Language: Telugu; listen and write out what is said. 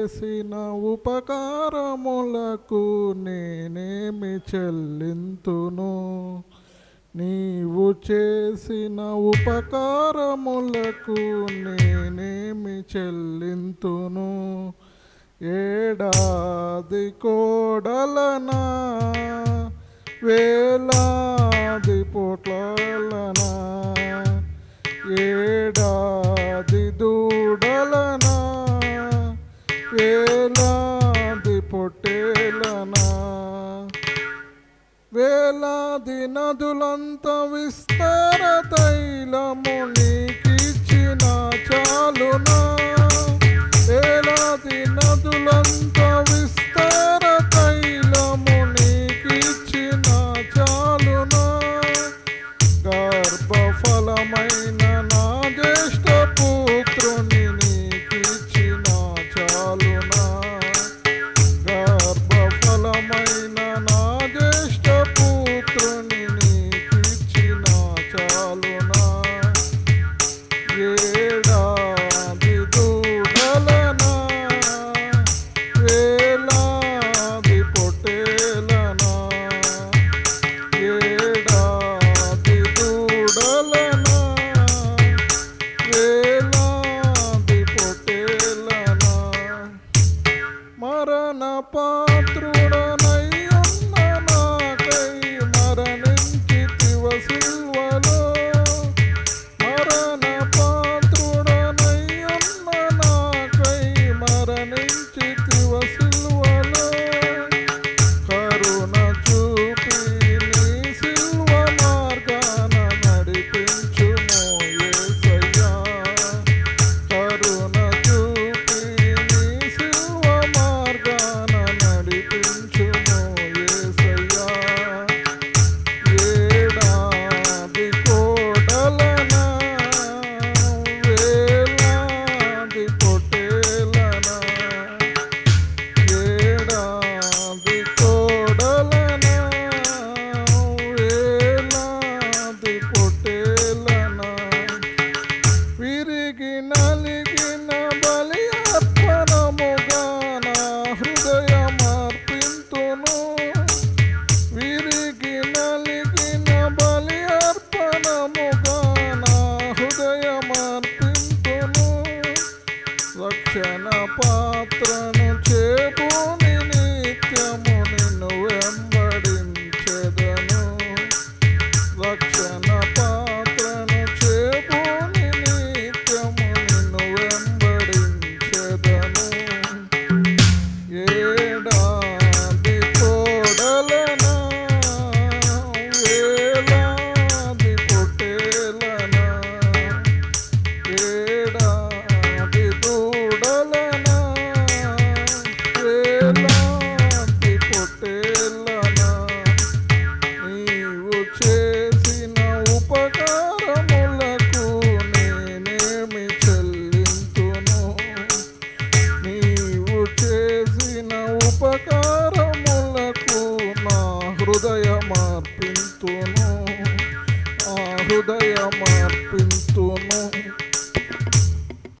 చేసిన ఉపకారములకు నేనేమి చెల్లింతును? నీవు చేసిన ఉపకారములకు నేనేమి చెల్లింతును? ఏడాది కోడలనా, వేలాది పొట్లనా, ఏడాది దూడలనా, వేలాది పొట్టేలనా, వేలాది నదులంత విస్తార తైలము నీకిచ్చిన చాలునా? వేలాది నదులంత విస్తార తైలము నీకిచ్చిన చాలునా? గర్భఫలమైన నా జ్యేష్ఠ పుత్రుని నీకిచ్చిన చాలునా? గర్భఫలమైన నా జ్యేష్ఠ పుత్రుని నీకిచ్చిన చాలునా? ఏడాది దూడలనా, వేలాది పొట్టేలనా, ఏడాది దూడలనా, వేలాది పొట్టేలనా, మరణ పాత్రుడనై ఉన్న నాకై మరణించితివ సిలువలో, మరణ పాత్రుడనై ఉన్న నాకై మరణించితివ సిలువలో, కరుణ చూపి నీ సిలువ మార్గాన నడిపించుము యేసయ్యా. కరుణ చూపి నీ సిలువ మార్గాన నడిపించుము యేసయ్యా. ఏడాది కోడలనా, వేలాది పొట్టేలనా, ఏడాది కోడలనా, వేలాది పొట్టేలనా, విరిగి నలిగిన బలి అర్పణముగా నా హృదయమర్పింతును. విరిగి నలిగిన బలి అర్పణముగా నా హృదయమర్పింతును. రక్షణ పాత్రను చేబూని నిత్యము నిన్ను వెంబడించెదను. రక్షణ పాత్రను చేబూని నిత్యము నిన్ను వెంబడించెదను. ఏడాది కోడలనా, వేలాది పొట్టేలనా, ఏడాది దూడలనా, వేలాది పొట్టేలనా, నీవు చేసిన ఉపకారములకు నేనేమి చెల్లింతును? నీవు చేసిన ఉపకారములకు నా హృదయమర్పింతును, ఆ హృదయం